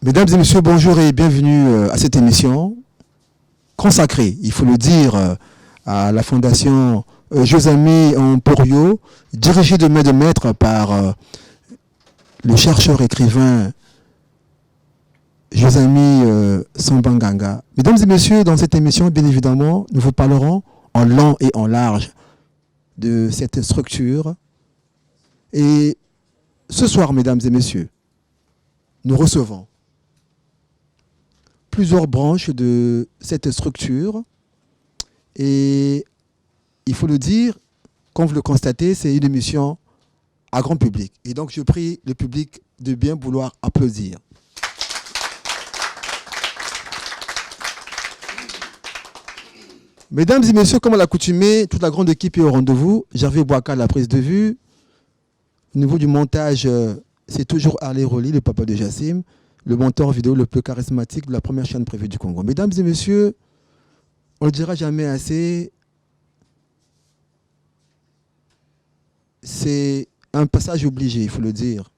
Mesdames et messieurs, bonjour et bienvenue à cette émission consacrée, il faut le dire, à la fondation Josamy Emporio, dirigée de main de maître par le chercheur écrivain Josamy Sambanganga. Mesdames et messieurs, dans cette émission, bien évidemment, nous vous parlerons en long et en large de cette structure. Et ce soir, mesdames et messieurs, nous recevons plusieurs branches de cette structure et il faut le dire, comme vous le constatez, c'est une émission à grand public. Et donc je prie le public de bien vouloir applaudir. Mesdames et messieurs, comme à l'accoutumée, toute la grande équipe est au rendez-vous. Gervais Boaka, la prise de vue. Au niveau du montage, c'est toujours Arlé Roli, le papa de Jassim, le monteur vidéo le plus charismatique de la première chaîne privée du Congo. Mesdames et messieurs, on ne le dira jamais assez, c'est un passage obligé, il faut le dire,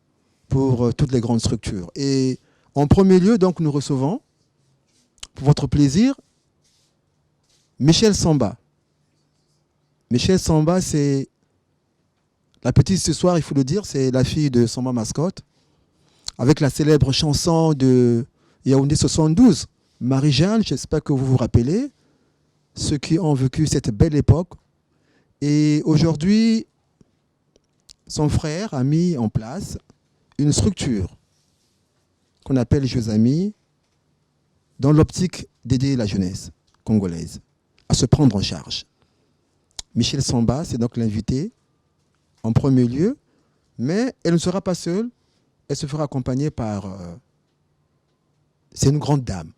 pour toutes les grandes structures. Et en premier lieu, donc, nous recevons, pour votre plaisir, Michel Samba. Michel Samba, c'est la petite ce soir, il faut le dire, c'est la fille de Samba Mascotte, avec la célèbre chanson de Yaoundé 72, Marie-Jeanne, j'espère que vous vous rappelez, ceux qui ont vécu cette belle époque. Et aujourd'hui, son frère a mis en place une structure qu'on appelle Josamy, dans l'optique d'aider la jeunesse congolaise à se prendre en charge. Michel Samba, c'est donc l'invité en premier lieu, mais elle ne sera pas seule, elle se fera accompagner par... c'est une grande dame.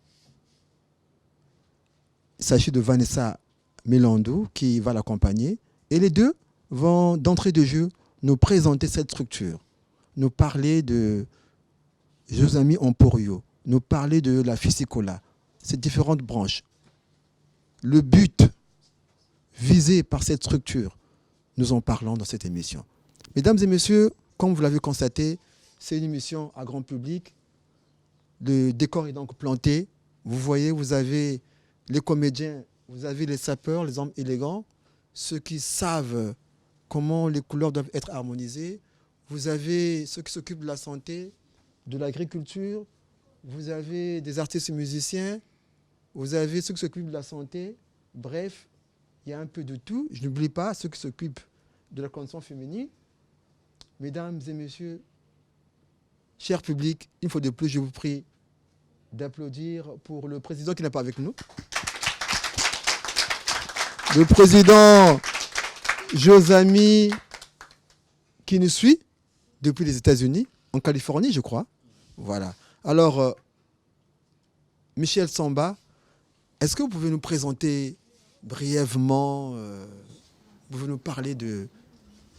Il s'agit de Vanessa Melandou qui va l'accompagner. Et les deux vont, d'entrée de jeu, nous présenter cette structure, nous parler de Josamy Emporio, nous parler de la Fisicola, ces différentes branches. Le but visé par cette structure, nous en parlons dans cette émission. Mesdames et messieurs, comme vous l'avez constaté, c'est une émission à grand public. Le décor est donc planté. Vous voyez, vous avez les comédiens, vous avez les sapeurs, les hommes élégants, ceux qui savent comment les couleurs doivent être harmonisées. Vous avez ceux qui s'occupent de la santé, de l'agriculture. Vous avez des artistes et musiciens. Vous avez ceux qui s'occupent de la santé. Bref, il y a un peu de tout. Je n'oublie pas ceux qui s'occupent de la condition féminine. Mesdames et messieurs, cher public, une fois de plus, je vous prie d'applaudir pour le président qui n'est pas avec nous. Le président Josamy qui nous suit depuis les États-Unis, en Californie, je crois. Voilà. Alors, Michel Samba, est-ce que vous pouvez nous présenter brièvement, vous pouvez nous parler de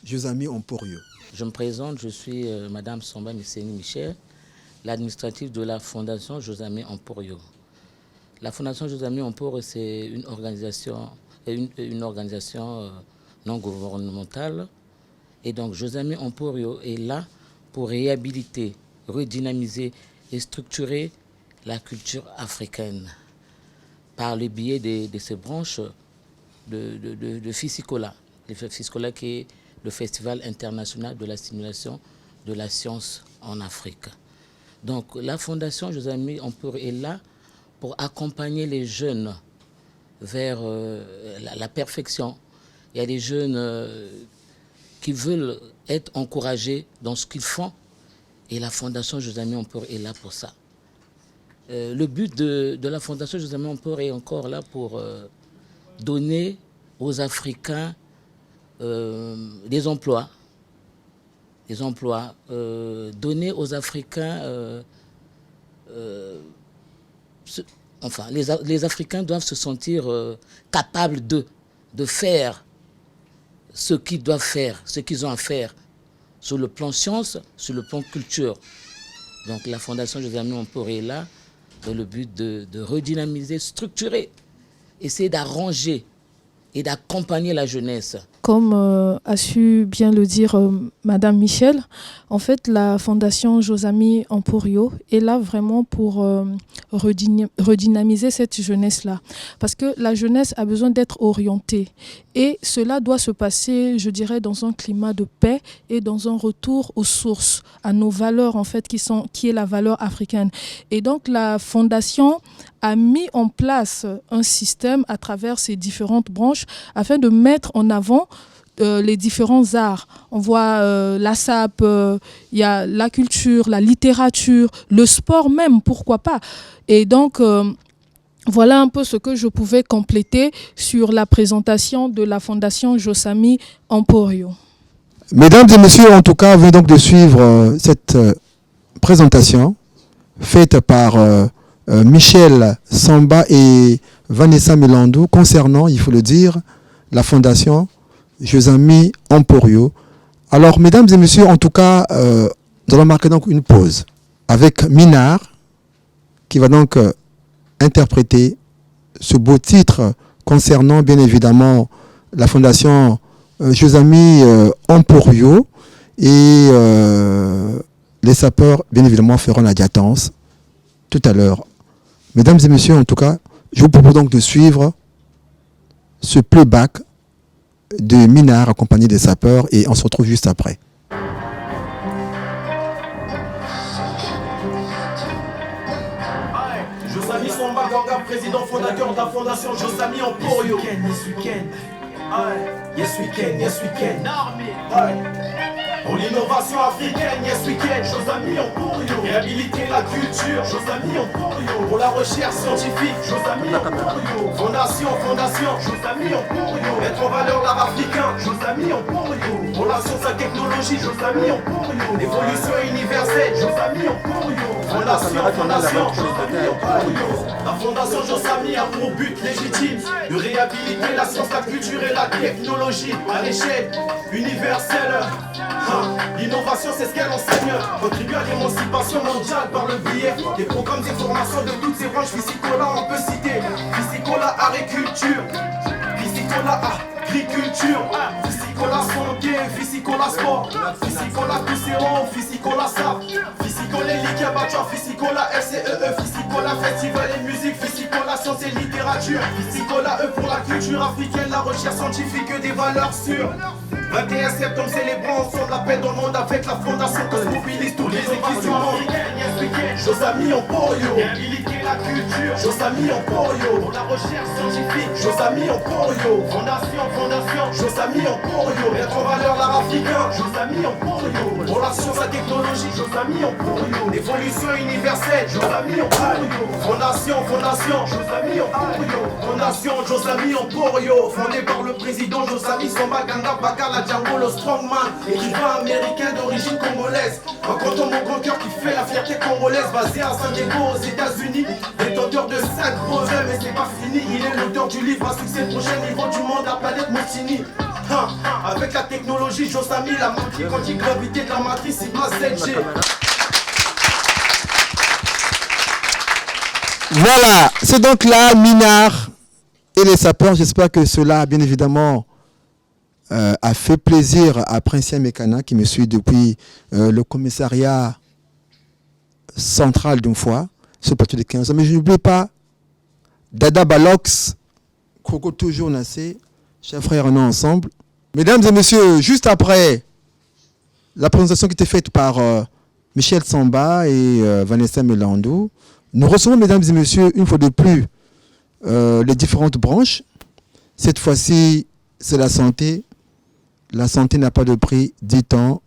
Josamy Emporio? Je me présente, je suis Madame Samba Misseni Michel, l'administrative de la Fondation Josamy Emporio. La Fondation Josamy Emporio, c'est une organisation non gouvernementale. Et donc Josamy Emporio est là pour réhabiliter, redynamiser et structurer la culture africaine par le biais de ces branches de Fisicola. Le Fisicola qui est le Festival international de la stimulation de la science en Afrique. Donc la Fondation Josamy Emporio est là pour accompagner les jeunes vers la perfection. Il y a des jeunes qui veulent être encouragés dans ce qu'ils font et la Fondation Josamy Emporio est là pour ça. Le but de la Fondation Josamy Emporio est encore là pour donner aux Africains des emplois, donner aux Africains, les Africains doivent se sentir capables de faire ce qu'ils doivent faire, ce qu'ils ont à faire sur le plan science, sur le plan culture. Donc la Fondation Josamy Emporio est là dans le but de redynamiser, structurer, essayer d'arranger et d'accompagner la jeunesse. Comme a su bien le dire Madame Michel, en fait, la Fondation Josamy Emporio est là vraiment pour redynamiser cette jeunesse-là. Parce que la jeunesse a besoin d'être orientée. Et cela doit se passer, je dirais, dans un climat de paix et dans un retour aux sources, à nos valeurs, en fait, qui est la valeur africaine. Et donc, la Fondation a mis en place un système à travers ces différentes branches afin de mettre en avant les différents arts. On voit la SAP, il y a la culture, la littérature, le sport même, pourquoi pas. Et donc, voilà un peu ce que je pouvais compléter sur la présentation de la Fondation Josamy Emporio. Mesdames et messieurs, en tout cas, vous venez donc de suivre cette présentation faite par Michel Samba et Vanessa Melandou concernant, il faut le dire, la Fondation Josamy Emporio. Alors, mesdames et messieurs, en tout cas, nous allons marquer donc une pause avec Minard qui va donc interpréter ce beau titre concernant bien évidemment la Fondation Josamy Emporio et les sapeurs bien évidemment feront la diattance tout à l'heure. Mesdames et messieurs, en tout cas, je vous propose donc de suivre ce playback de Minard accompagné des sapeurs et on se retrouve juste après. Josamy Samba Ganga, président fondateur de la Fondation Josamy Emporio. Yes we can, yes we can. Pour l'innovation africaine, yes we can. Josamy Emporio. Réhabiliter la culture, Josamy Emporio. Pour la recherche scientifique, Josamy Emporio. Fondation, Josamy Emporio. Mettre en valeur l'art africain, Josamy Emporio. Pour la science et la technologie, Josamy Emporio. L'évolution universelle, Josamy Emporio. Fondation, Josamy Emporio. La Fondation Josamy a pour but légitime de réhabiliter la science, la culture et la technologie à l'échelle universelle. L'innovation, c'est ce qu'elle enseigne. Contribue à l'émancipation mondiale par le biais des programmes et formations de toutes ces branches. Physicola, on peut citer Physicola agriculture, Physicola agriculture, Physicola santé, Physicola sport, Physicola QCO, Physicola SAP, Physicola Ligue Abattoir, Physicola FCEE, Physicola festival et musique, Physicola science et littérature, Physicola E pour la culture africaine, la recherche scientifique et des valeurs sûres. 21 septembre, célébrons ensemble la paix dans le monde avec la Fondation Cosmobilis, tous les équipes du monde. Josamy Emporio. Réhabiliter la culture, Josamy Emporio. Pour la recherche scientifique, Josamy Emporio. Fondation, Josamy Emporio. Mettre en valeur l'art africain, Josamy Emporio. Pour la science et la technologie, Josamy Emporio. L'évolution universelle, Josamy Emporio. Fondation, Josamy Emporio. Fondation Josamy Emporio. Fondée par le président Josamy Samba Ganga Bakala Django, le strongman, écrivain américain d'origine congolaise. Racontant mon grand cœur qui fait la fierté congolaise, basé à San Diego aux États-Unis. Détenteur de 5 brevets, mais c'est pas fini. Il est l'auteur du livre à succès prochain niveau du monde, la planète Moutini. Avec la technologie Josamy, la matrice anti-gravité de la matrice Sigma ZG. Voilà, c'est donc là Minard et les sapeurs. J'espère que cela, bien évidemment, a fait plaisir à Princien Mécana qui me suit depuis le commissariat central d'une fois, ce parti de 15 ans. Mais je n'oublie pas Dada Balox, Coco toujours Nassé, chers frères, on est ensemble. Mesdames et messieurs, juste après la présentation qui était faite par Michel Samba et Vanessa Melandou, nous recevons, mesdames et messieurs, une fois de plus, les différentes branches. Cette fois-ci, c'est la santé. La santé n'a pas de prix, dit-on.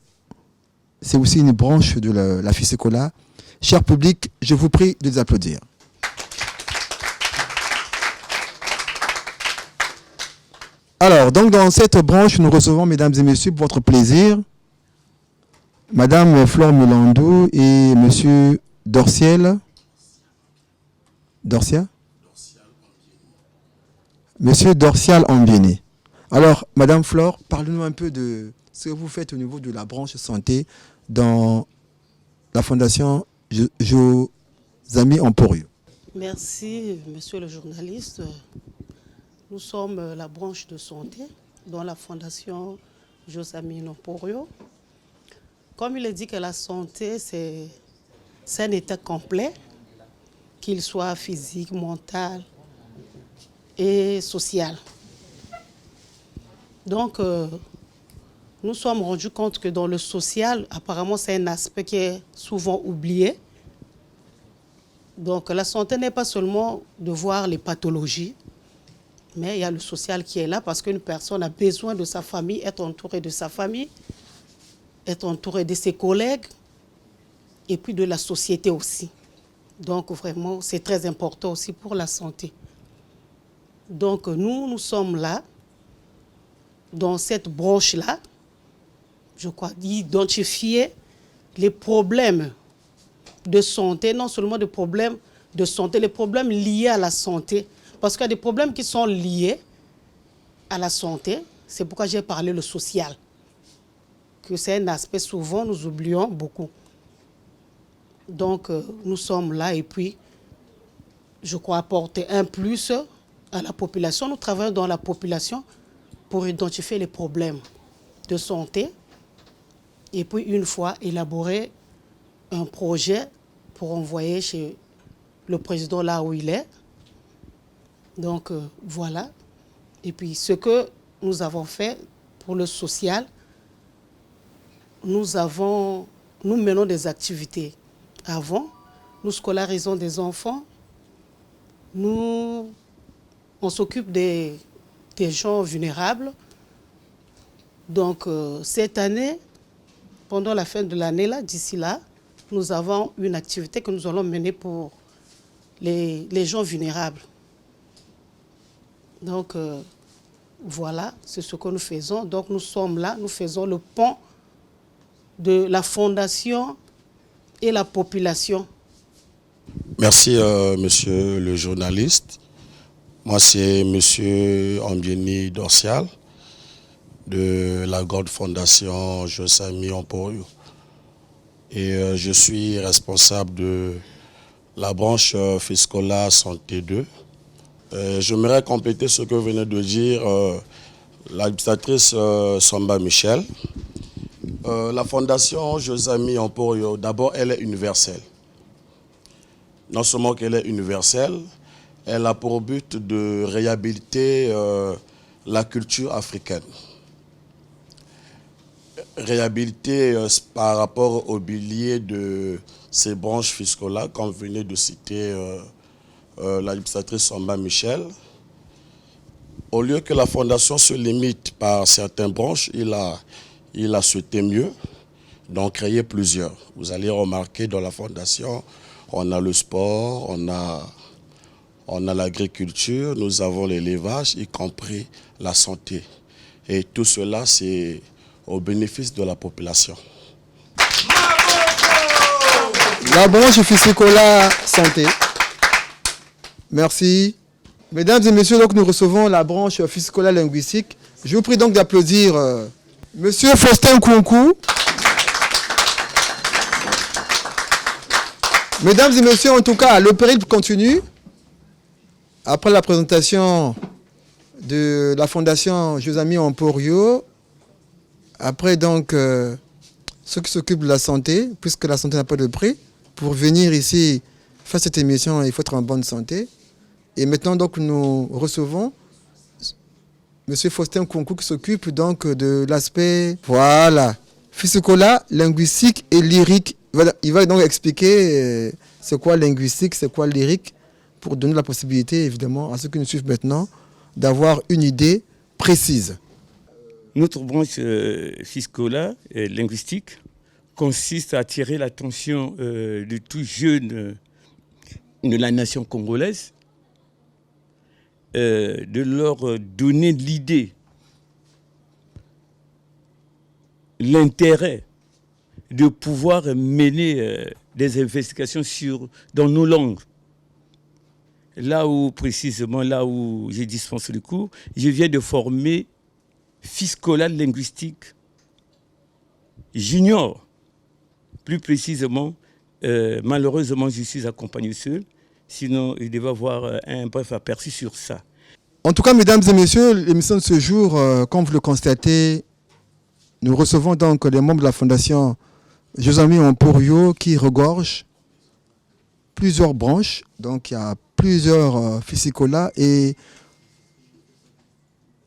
C'est aussi une branche de la Physicola. Cher public, je vous prie de les applaudir. Alors, donc dans cette branche, nous recevons, mesdames et messieurs, pour votre plaisir, Madame Flore Melandou et Monsieur Dorciel. Dorcia Monsieur Dorcial Ambiéné. Alors, Madame Flore, parlez-nous un peu de ce que vous faites au niveau de la branche santé dans la Fondation Josamy Emporio. Merci, monsieur le journaliste. Nous sommes la branche de santé dans la fondation Josamine Emporio. Comme il est dit que la santé, c'est un état complet, qu'il soit physique, mental et social. Donc, nous sommes rendus compte que dans le social, apparemment, c'est un aspect qui est souvent oublié. Donc, la santé n'est pas seulement de voir les pathologies, mais il y a le social qui est là parce qu'une personne a besoin de sa famille, être entourée de sa famille, être entourée de ses collègues et puis de la société aussi. Donc, vraiment, c'est très important aussi pour la santé. Donc, nous sommes là, dans cette branche-là, je crois, d'identifier les problèmes de santé, non seulement des problèmes de santé, les problèmes liés à la santé. Parce qu'il y a des problèmes qui sont liés à la santé. C'est pourquoi j'ai parlé le social. Que c'est un aspect souvent, nous oublions beaucoup. Donc, nous sommes là et puis, je crois, apporter un plus à la population. Nous travaillons dans la population pour identifier les problèmes de santé et puis, une fois, élaborer un projet pour envoyer chez le président là où il est. Donc, voilà. Et puis, ce que nous avons fait pour le social, nous menons des activités avant. Nous scolarisons des enfants. On s'occupe des gens vulnérables. Donc, cette année, pendant la fin de l'année, là, d'ici là, nous avons une activité que nous allons mener pour les gens vulnérables. Donc, voilà, c'est ce que nous faisons. Donc, nous sommes là, nous faisons le pont de la fondation et la population. Merci, monsieur le journaliste. Moi, c'est monsieur Ambieni Dorcial de la grande fondation Josamine Emporio. Et je suis responsable de la branche Fiscola Santé 2. J'aimerais compléter ce que venait de dire l'administratrice Samba Michel. La fondation Josamine Emporio, d'abord, elle est universelle. Non seulement qu'elle est universelle, elle a pour but de réhabiliter la culture africaine. Réhabiliter par rapport au bilier de ces branches fiscales, comme venait de citer l'administratrice Samba Michel. Au lieu que la fondation se limite par certaines branches, il a souhaité mieux, donc créer plusieurs. Vous allez remarquer dans la fondation, on a le sport, on a l'agriculture, nous avons l'élevage, y compris la santé. Et tout cela, c'est au bénéfice de la population. La branche Fiscola Santé. Merci. Mesdames et messieurs, donc nous recevons la branche Fiscola linguistique. Je vous prie donc d'applaudir monsieur Faustin Kounkou. Mesdames et messieurs, en tout cas, le périple continue. Après la présentation de la fondation Josamine Emporio, après donc ceux qui s'occupent de la santé, puisque la santé n'a pas de prix, pour venir ici faire cette émission, il faut être en bonne santé. Et maintenant donc nous recevons monsieur Faustin Kounkou qui s'occupe donc de l'aspect, voilà, Fiscola, linguistique et lyrique. Il va donc expliquer c'est quoi linguistique, c'est quoi lyrique, pour donner la possibilité évidemment à ceux qui nous suivent maintenant d'avoir une idée précise. Notre branche Fiscola linguistique consiste à attirer l'attention de tous jeunes de la nation congolaise, de leur donner l'idée, l'intérêt de pouvoir mener des investigations dans nos langues. Là où, précisément, là où je dispense le cours, je viens de former Fiscola linguistique junior. Plus précisément, malheureusement, je suis accompagné seul. Sinon, il devait avoir un bref aperçu sur ça. En tout cas, mesdames et messieurs, l'émission de ce jour, comme vous le constatez, nous recevons donc les membres de la Fondation Josamy Emporio qui regorge plusieurs branches. Donc, il y a plusieurs Fisicola. Et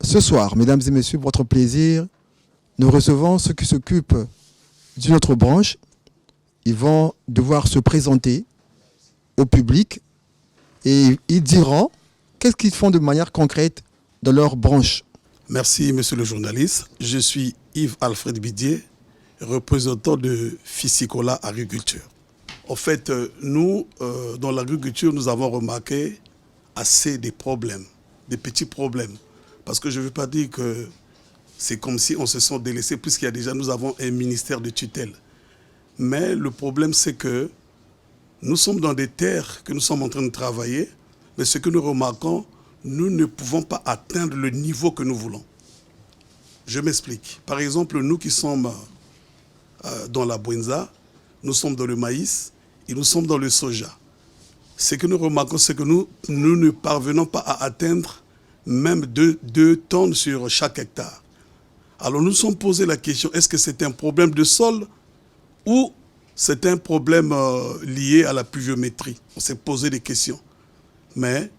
ce soir, mesdames et messieurs, pour votre plaisir, nous recevons ceux qui s'occupent d'une autre branche. Ils vont devoir se présenter au public et ils diront qu'est-ce qu'ils font de manière concrète dans leur branche. Merci, monsieur le journaliste. Je suis Yves-Alfred Bidier, représentant de Fisicola Agriculture. En fait, nous, dans l'agriculture, nous avons remarqué assez des problèmes, des petits problèmes. Parce que je ne veux pas dire que c'est comme si on se sent délaissé, puisqu'il y a déjà, nous avons un ministère de tutelle. Mais le problème, c'est que nous sommes dans des terres que nous sommes en train de travailler, mais ce que nous remarquons, nous ne pouvons pas atteindre le niveau que nous voulons. Je m'explique. Par exemple, nous qui sommes dans la Bouenza, nous sommes dans le maïs et nous sommes dans le soja. Ce que nous remarquons, c'est que nous ne parvenons pas à atteindre même 2 tonnes sur chaque hectare. Alors nous nous sommes posé la question, est-ce que c'est un problème de sol ou c'est un problème lié à la pluviométrie? On s'est posé des questions. Mais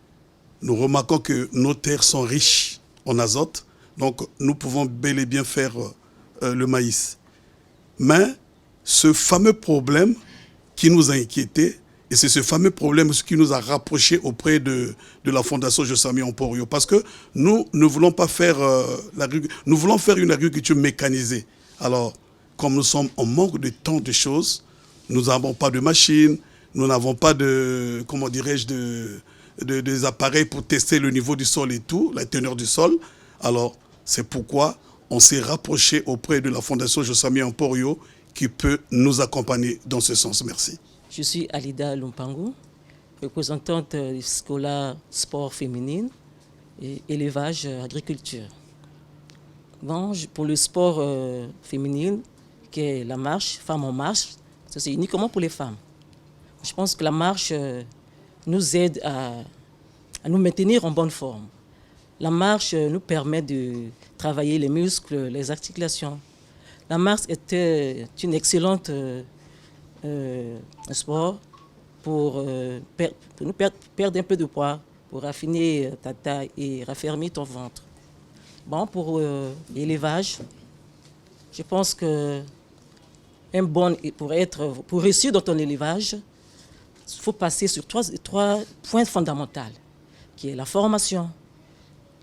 nous remarquons que nos terres sont riches en azote, donc nous pouvons bel et bien faire le maïs. Mais ce fameux problème qui nous a inquiétés, et c'est ce fameux problème qui nous a rapprochés auprès de la Fondation Josamy Emporio, parce que nous ne voulons pas faire nous voulons faire une agriculture mécanisée. Alors, comme nous sommes en manque de tant de choses, nous n'avons pas de machines, nous n'avons pas de, comment dirais-je, des appareils pour tester le niveau du sol et tout, la teneur du sol. Alors, c'est pourquoi on s'est rapproché auprès de la Fondation Josamy Emporio qui peut nous accompagner dans ce sens. Merci. Je suis Alida Lumpangu, représentante du Fisicola Sport Féminine et élevage agriculture. Bon, pour le sport féminin, qui est la marche, Femmes en marche, c'est uniquement pour les femmes. Je pense que la marche nous aide à nous maintenir en bonne forme. La marche nous permet de travailler les muscles, les articulations. La marche est une excellente sport pour nous perdre un peu de poids, pour raffiner ta taille et raffermir ton ventre. Bon, pour l'élevage, je pense que pour réussir dans ton élevage, il faut passer sur trois points fondamentaux, qui est la formation,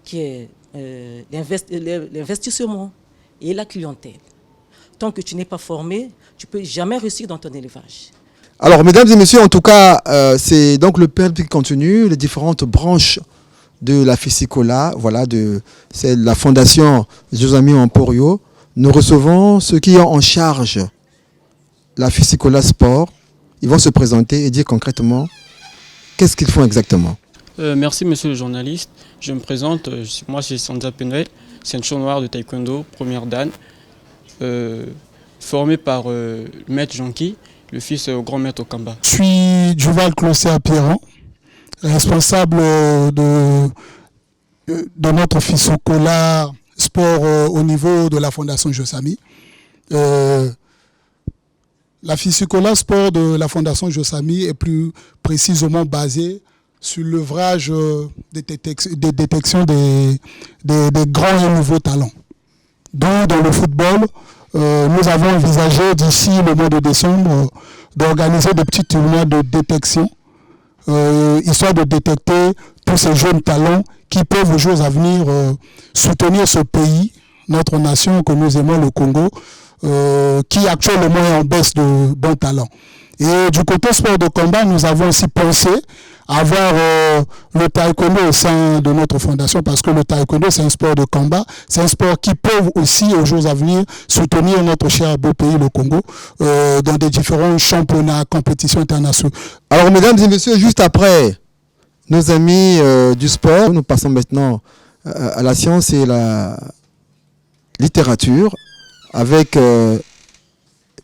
qui est l'investissement et la clientèle. Tant que tu n'es pas formé, tu ne peux jamais réussir dans ton élevage. Alors, mesdames et messieurs, en tout cas, c'est donc le PERP qui continue, les différentes branches de la Fisicola, voilà, c'est la Fondation Josamy Emporio. Nous recevons ceux qui ont en charge la Fisicola Sport. Ils vont se présenter et dire concrètement qu'est-ce qu'ils font exactement. Merci monsieur le journaliste. Je me présente, moi c'est Sandra Penuel, ceinture noire de taekwondo, première dan, formé par Maître Jonki, le fils au grand maître Okamba. Je suis Duval Clossé-Pierron, responsable de notre Fisicola Sport au niveau de la Fondation Josamy. La Fisicola Sport de la Fondation Josamy est plus précisément basée sur l'ouvrage de détection des grands et nouveaux talents. Donc, dans le football, nous avons envisagé d'ici le mois de décembre d'organiser des petits tournois de détection, histoire de détecter tous ces jeunes talents qui peuvent aux jours à venir soutenir ce pays, notre nation que nous aimons, le Congo, qui actuellement est en baisse de bons talents. Et du côté sport de combat, nous avons aussi pensé avoir le taekwondo au sein de notre fondation, parce que le taekwondo, c'est un sport de combat, c'est un sport qui peut aussi, aux jours à venir, soutenir notre cher beau pays, le Congo, dans des différents championnats, compétitions internationales. Alors, mesdames et messieurs, juste après nos amis du sport, nous passons maintenant à la science et la littérature avec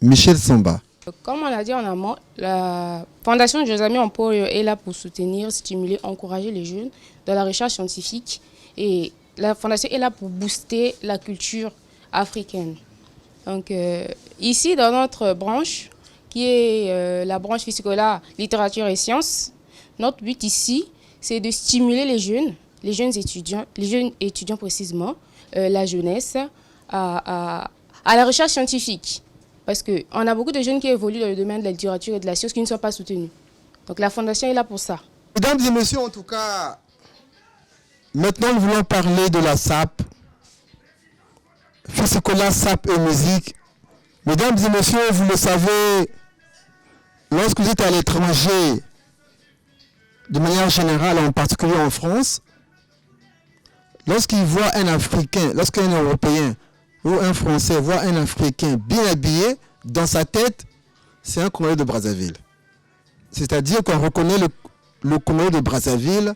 Michel Samba. Comme on l'a dit en amont, la Fondation Josamy Emporio est là pour soutenir, stimuler, encourager les jeunes dans la recherche scientifique Et la fondation est là pour booster la culture africaine. Donc ici, dans notre branche, qui est la branche Physicola, littérature et sciences, notre but ici, c'est de stimuler les jeunes étudiants précisément, la jeunesse, à la recherche scientifique. Parce qu'on a beaucoup de jeunes qui évoluent dans le domaine de la littérature et de la science qui ne sont pas soutenus. Donc la fondation est là pour ça. Mesdames et messieurs, en tout cas, maintenant nous voulons parler de la SAP. Physicola, SAP et musique. Mesdames et messieurs, vous le savez, lorsque vous êtes à l'étranger, de manière générale, en particulier en France, lorsqu'il voit un Africain, lorsqu'un Européen ou un Français voit un Africain bien habillé, dans sa tête, c'est un Congolais de Brazzaville. C'est-à-dire qu'on reconnaît le Congolais de Brazzaville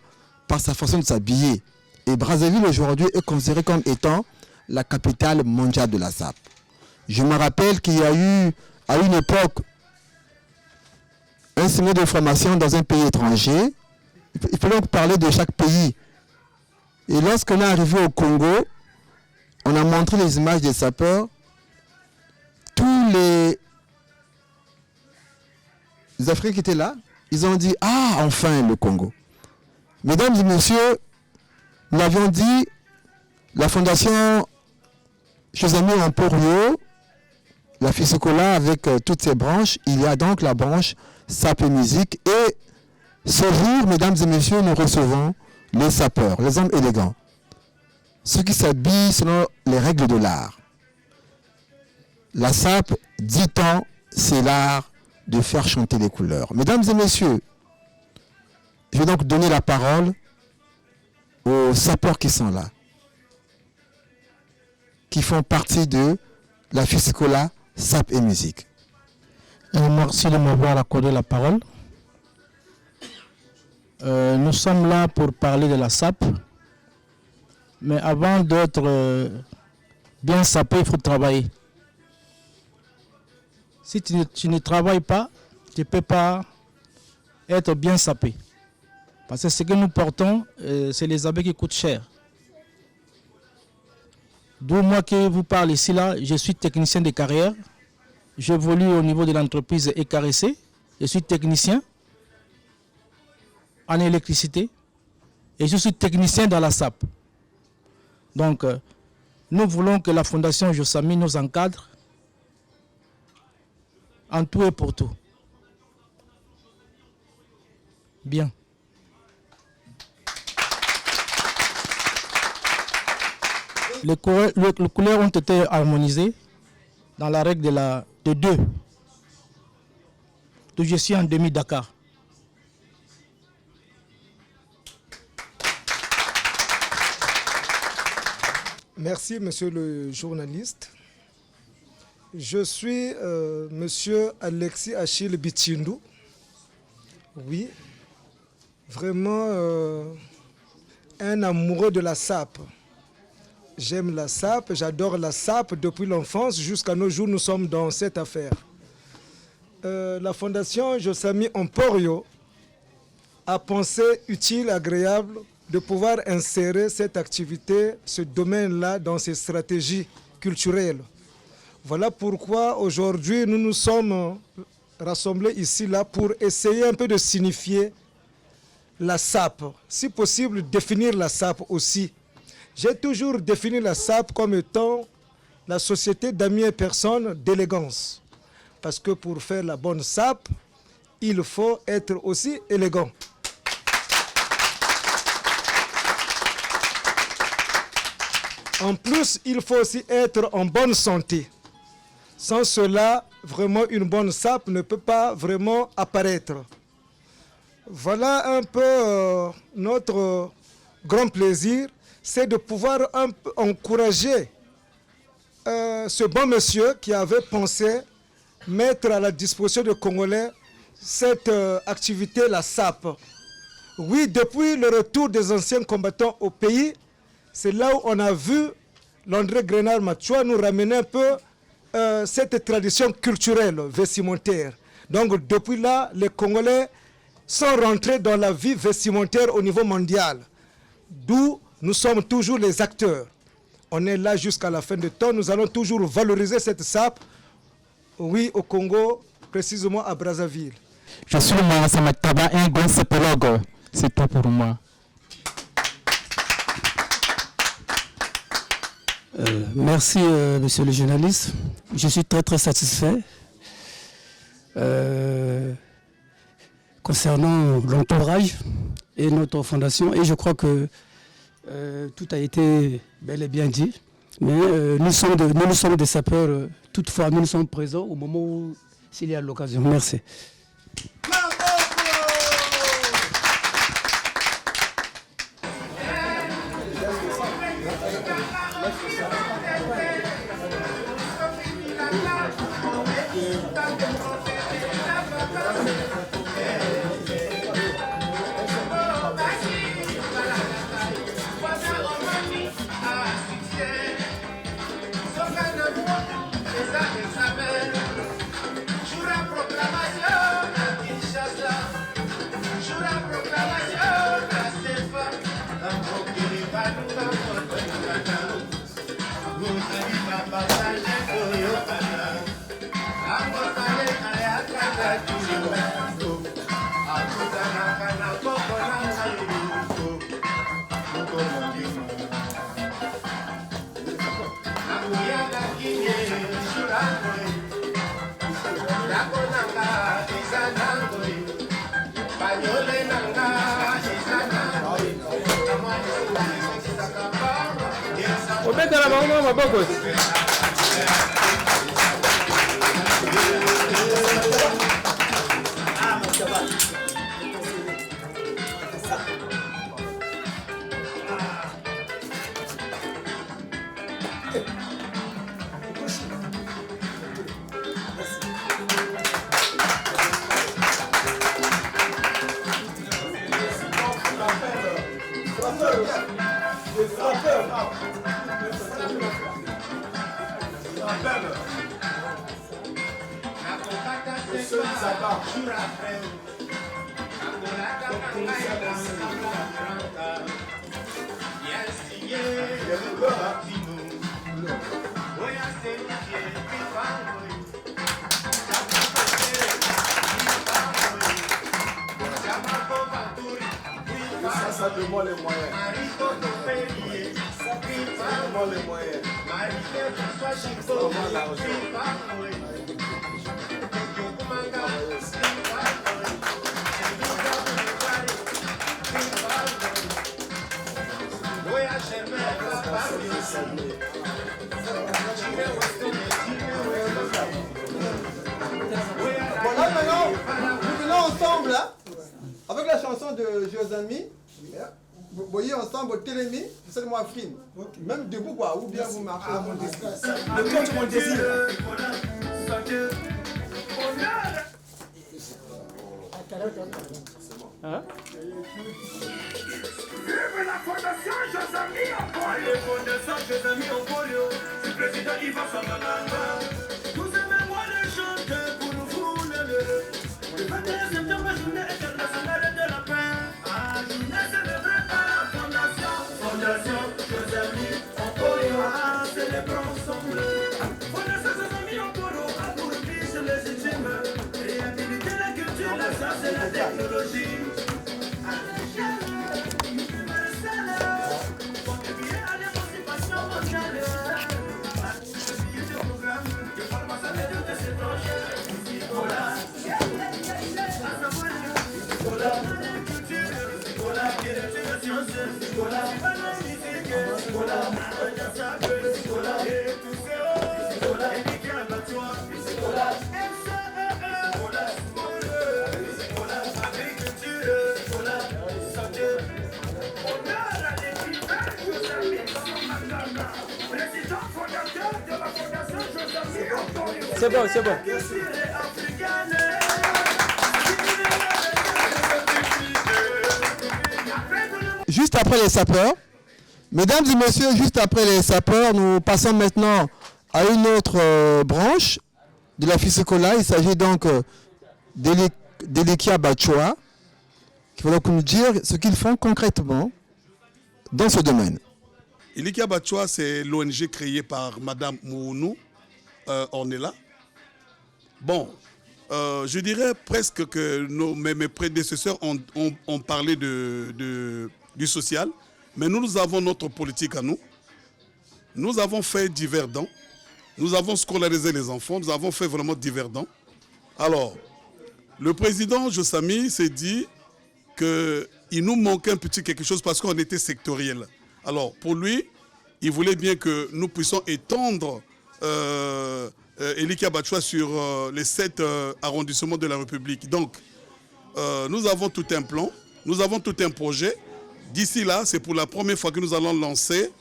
par sa façon de s'habiller. Et Brazzaville aujourd'hui est considérée comme étant la capitale mondiale de la SAP. Je me rappelle qu'il y a eu, à une époque, un séminaire de formation dans un pays étranger. Il faut donc parler de chaque pays. Et lorsqu'on est arrivé au Congo, on a montré les images des sapeurs. Tous les Africains qui étaient là, ils ont dit « Ah, enfin le Congo !» Mesdames et messieurs, nous l'avions dit, la fondation Josamy Emporio, la Physicola avec toutes ses branches, il y a donc la branche SAP et musique. Et ce jour, mesdames et messieurs, nous recevons les sapeurs, les hommes élégants, ceux qui s'habillent selon les règles de l'art. La SAP, dit-on, c'est l'art de faire chanter les couleurs. Mesdames et messieurs, je vais donc donner la parole aux sapeurs qui sont là, qui font partie de la Physicola, SAP et musique. Merci de m'avoir accordé la parole. Nous sommes là pour parler de la SAP, mais avant d'être bien sapé, il faut travailler. Si tu ne travailles pas, tu ne peux pas être bien sapé. Parce que ce que nous portons, c'est les habits qui coûtent cher. D'où moi qui vous parle ici, là, je suis technicien de carrière. J'évolue au niveau de l'entreprise ECAREC. Je suis technicien en électricité et je suis technicien dans la SAP. Donc, nous voulons que la Fondation Josamy nous encadre en tout et pour tout. Bien. Les couleurs ont été harmonisées dans la règle de 2. Donc je suis en demi-Dakar. Merci, monsieur le journaliste. Je suis monsieur Alexis Achille Bitindu. Oui, vraiment un amoureux de la SAP. J'aime la SAP, j'adore la SAP depuis l'enfance. Jusqu'à nos jours, nous sommes dans cette affaire. La Fondation Josamy Emporio a pensé utile, agréable de pouvoir insérer cette activité, ce domaine-là, dans ses stratégies culturelles. Voilà pourquoi aujourd'hui, nous nous sommes rassemblés ici là pour essayer un peu de signifier la SAP. Si possible, définir la SAP aussi. J'ai toujours défini la SAP comme étant la société d'amis et personnes d'élégance. Parce que pour faire la bonne SAP, il faut être aussi élégant. En plus, il faut aussi être en bonne santé. Sans cela, vraiment, une bonne SAP ne peut pas vraiment apparaître. Voilà un peu notre grand plaisir, c'est de pouvoir un peu encourager ce bon monsieur qui avait pensé mettre à la disposition des Congolais cette activité, la SAP. Oui, depuis le retour des anciens combattants au pays, c'est là où on a vu l'André Grenard Machoua nous ramener un peu cette tradition culturelle vestimentaire. Donc depuis là, les Congolais sont rentrés dans la vie vestimentaire au niveau mondial. D'où nous sommes toujours les acteurs. On est là jusqu'à la fin du temps. Nous allons toujours valoriser cette sape, oui, au Congo, précisément à Brazzaville. Je suis Mouassa Mataba, un grand sapologue. C'est tout pour moi. Merci, monsieur le journaliste. Je suis très satisfait concernant l'entourage et notre fondation. Et je crois que tout a été bel et bien dit. Mais nous sommes des sapeurs. Toutefois, nous sommes présents au moment où s'il y a l'occasion. Merci. Ça demande les moyens. Ça demande les moyens. Comment l'argent? Voilà, maintenant, nous venons ensemble, hein, avec la chanson de Josami. Vous voyez ensemble au télémi, c'est moi frime. Même debout quoi, ou bien vous marchez. Ah, mon désir. Le compte mon désir. Hein? Vive la fondation Josami Emporio. La fondation Josami Emporio. C'est le président Ivan Samananga. Vous aimez moi le chanter pour vous le 21 septembre, journée internationale de la paix. Ah, journée célébrée par la fondation Josami Emporio. Ah, célébrons ensemble. Fondation Josami Emporio a pour but légitime réhabiliter la culture, la science et la technologie. C'est bon, c'est bon. Juste après les sapeurs, mesdames et messieurs, juste après les sapeurs, nous passons maintenant à une autre branche de la Fisekola. Il s'agit donc d'Elekia Bachoa, qui va donc nous dire ce qu'ils font concrètement dans ce domaine. Eliki Abachoa, c'est l'ONG créée par Madame Mounou Ornella. Bon, je dirais presque que mes prédécesseurs ont parlé du social, mais nous avons notre politique à nous. Nous avons fait divers dons, nous avons scolarisé les enfants, nous avons fait vraiment divers dons. Alors, le président Jossamy s'est dit qu'il nous manquait un petit quelque chose parce qu'on était sectoriel. Alors, pour lui, il voulait bien que nous puissions étendre Eliki Abachoa sur les 7 arrondissements de la République. Donc, nous avons tout un plan, nous avons tout un projet. D'ici là, c'est pour la première fois que nous allons lancer,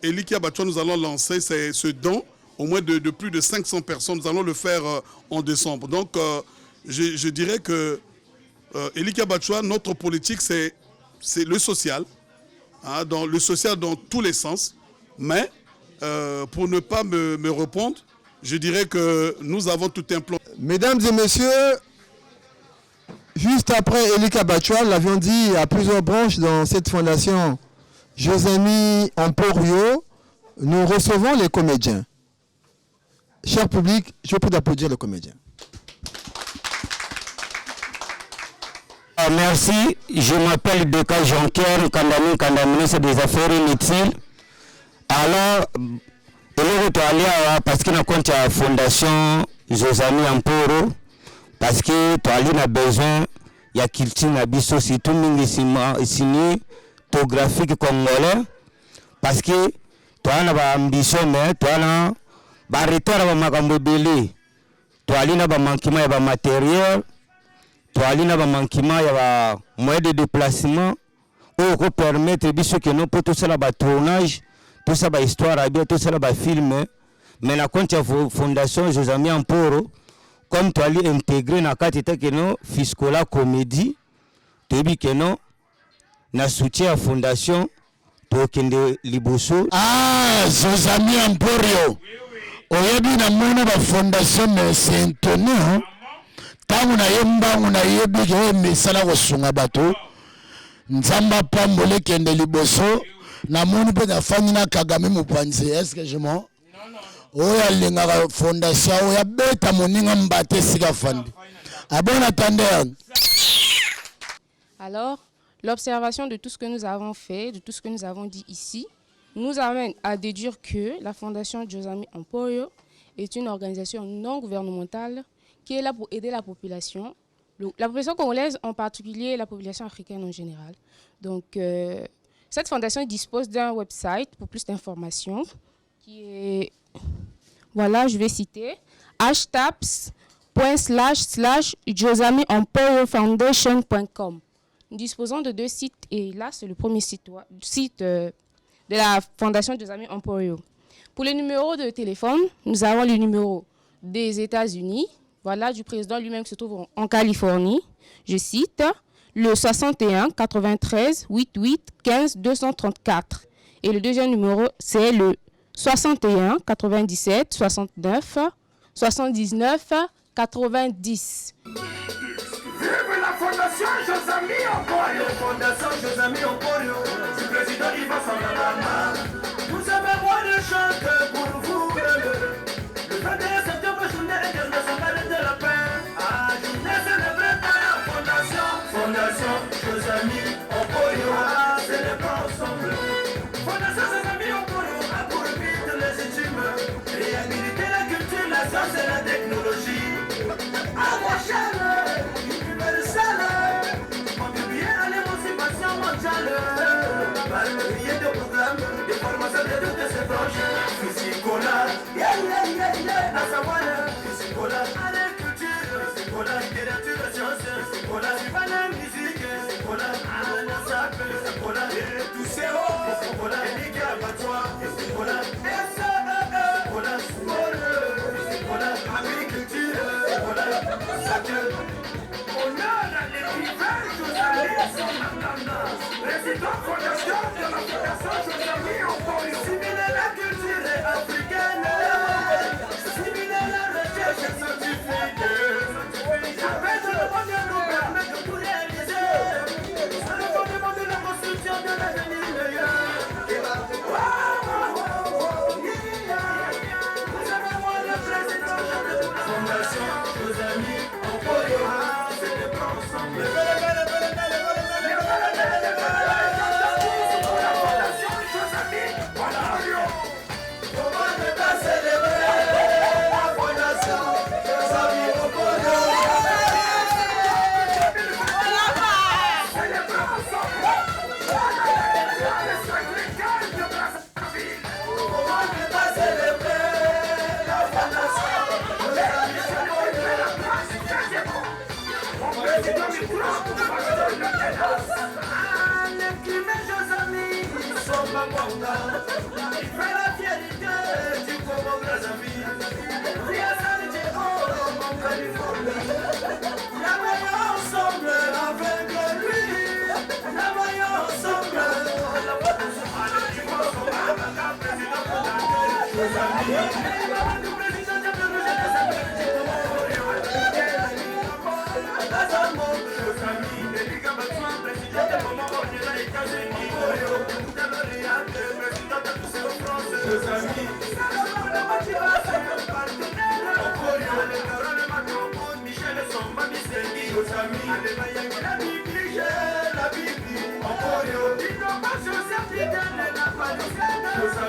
Eliki Abachoa, nous allons lancer ce don, au moins de plus de 500 personnes. Nous allons le faire en décembre. Donc, je dirais que Eliki Abachoa, notre politique, c'est le social, hein, dans le social dans tous les sens. Mais pour ne pas me répondre, je dirais que nous avons tout un plan. Mesdames et messieurs, juste après Eliki Abachoa, l'avions dit à plusieurs branches dans cette fondation Josamy Emporio, nous recevons les comédiens. Cher public, je vous prie d'applaudir les comédiens. Merci, je m'appelle Deka Jonker, Kandamine, c'est des affaires inutiles. Alors, parce qu'il y a une fondation Josamy Emporo, parce que tu as besoin, il y a culture, surtout cinématographique congolais, parce que tu as une ambition, mais tu as un retard à Magambobélé, tu as un manquement de matériel, tu as un manquement de moyens de déplacement, ou permettre que nous pouvons tout ça le tournage. Tout ça, c'est histoire, tout ça, c'est film. Mais la fondation Josamy Emporo, comme tu as intégré dans la carte Fiscola Comédie, tu as dit que nous soutien à la fondation Tokende Liboso. Ah, Josamy Emporio. Oyebi na mona ba fondation Saint-Denis. Tangu na yemba na yebi ke mesala ko sunga bato. Nzamba pambole kende liboso. Na moni pe na fani na Kagame Mopanzi. Est-ce que je m'en? Oya lenga fondation oya beta moninga mbate sika fandi. A bon attendeur. Alors, l'observation de tout ce que nous avons fait, de tout ce que nous avons dit ici, nous amène à déduire que la Fondation Josamy Emporio est une organisation non gouvernementale qui est là pour aider la population congolaise en particulier, la population africaine en général. Donc, cette fondation dispose d'un website pour plus d'informations qui est, voilà, je vais citer, hashtags./JosamyEmporoFoundation.com. Nous disposons de 2 sites et là, c'est le premier site de la Fondation Josamy Emporio. Pour les numéros de téléphone, nous avons le numéro des États-Unis, voilà, du président lui-même qui se trouve en Californie. Je cite le 61 93 88 15 234. Et le deuxième numéro, c'est le 61 97 69 79 90. Vive la Fondation Josamy Emporio. Fondation Josamy Emporio. Si président Ivan Sangalama. Vous avez moi de chanter pour vous. Le 21 septembre, journée internationale de la paix. Ah, journée célébrée par la Fondation. Fondation Josamy Emporio. Ah, célébrons ensemble. Fondation Josamy Emporio a pour but légitime réhabiliter la culture, la science et la technologie. À la chaleur. Contribuer à l'émancipation mondiale par le biais de programmes de formation de toutes ces branches. Physicola, à savoir Physicola, agriculture, Physicola, littérature, sciences, Physicola, la musique, Physicola, la sape, Physicola, tous ces hauts, Physicola, Eliki Abachoa, Physicola, Physicola, sport, Physicola, agriculture, Physicola, sacre. Président fondation de la Fondation Josamy Emporio. Assimiler la culture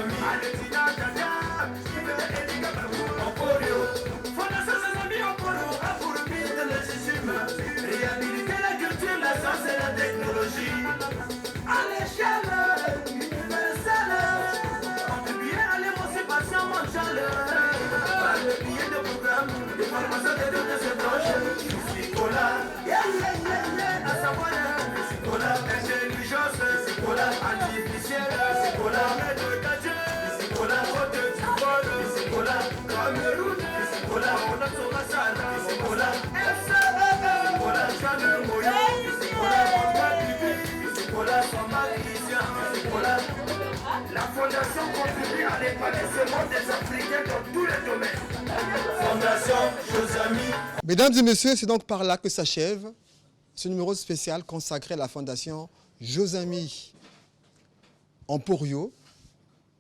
Josami, Aletina Kanya, Emporio, Fondation Josami Emporio, a pour but de légitime réhabiliter la culture, la science et la technologie à l'échelle universelle, contribuer à l'émancipation mondiale par le biais de programmes de formation de toutes ces branches. Musicola, à savoir musicola, intelligence, musicola, artificielle, musicola, éducation, musicola, Côte d'Ivoire, musicola, Cameroun, musicola, Onasomasala, musicola, musicola, Jeanne Moyo, musicola, Mamba Bibi, musicola, Samba Christian, musicola. La fondation contribue à l'épanouissement des Africains dans tous les domaines. Fondation Josami. Mesdames et messieurs, c'est donc par là que s'achève ce numéro spécial consacré à la fondation Josami Emporio.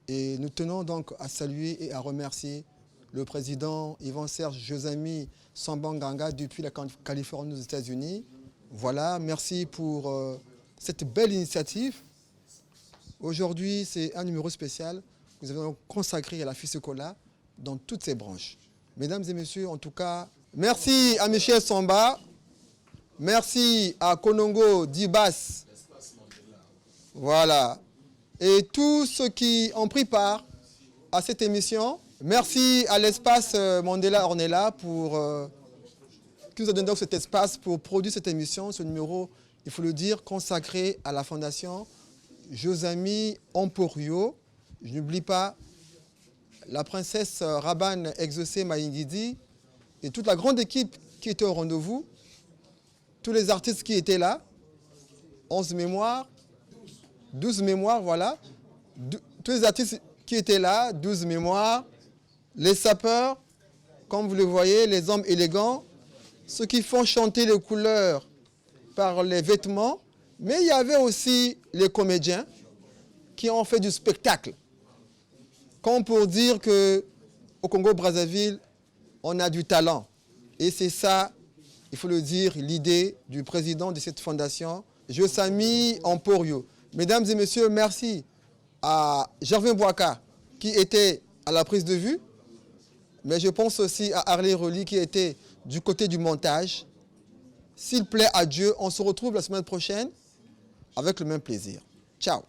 Et nous tenons donc à saluer et à remercier le président Yvan-Serge Josami Sambanganga depuis la Californie aux États-Unis. Voilà, merci pour cette belle initiative. Aujourd'hui, c'est un numéro spécial que nous avons consacré à la Fisicola dans toutes ses branches. Mesdames et messieurs, en tout cas, merci à Michel Samba, merci à Konongo Dibas, voilà, et tous ceux qui ont pris part à cette émission. Merci à l'espace Mandela Ornella pour qui nous a donné donc cet espace pour produire cette émission, ce numéro, il faut le dire, consacré à la fondation Josami Emporio. Je n'oublie pas la princesse Raban Exaucé Maïngidi et toute la grande équipe qui était au rendez-vous, tous les artistes qui étaient là, 11 mémoires, 12 mémoires, voilà, tous les artistes qui étaient là, 12 mémoires, les sapeurs, comme vous le voyez, les hommes élégants, ceux qui font chanter les couleurs par les vêtements, mais il y avait aussi les comédiens qui ont fait du spectacle. Comme pour dire qu'au Congo-Brazzaville, on a du talent. Et c'est ça, il faut le dire, l'idée du président de cette fondation, Josami Emporio. Mesdames et messieurs, merci à Gervin Boaka qui était à la prise de vue, mais je pense aussi à Harley Roli qui était du côté du montage. S'il plaît à Dieu, on se retrouve la semaine prochaine avec le même plaisir. Ciao.